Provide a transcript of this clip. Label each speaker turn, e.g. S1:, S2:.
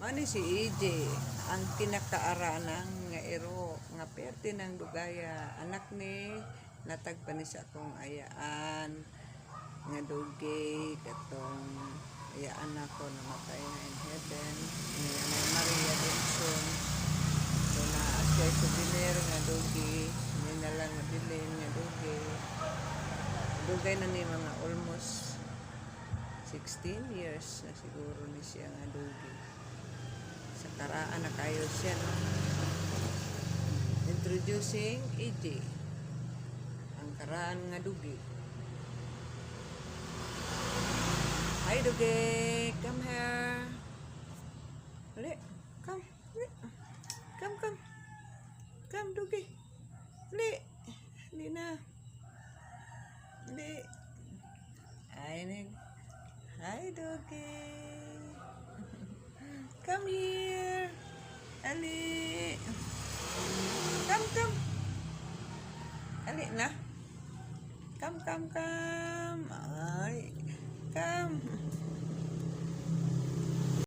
S1: Ano si EJ, ang kinakaaranang nga iro, nga perte ng dugaya, anak ni natagpa ni sa akong ayaan, nga dugi, katong ayaan ako namatay na in heaven, nga may Maria Dixon, so na siya souvenir nga dugi, hindi na lang nabilin nga dugi, dugay na ni mga almost 16 years na siguro ni siya nga dugi. Sa karaan na kayo siya, no? Introducing EJ, ang karaan nga dugi. Hi dugi, come here. Hali, come, hali. Come dugi. Hali, hali na. Hali. Hi dugi. Come here. Ali. Come. Ali na. Come. Ay.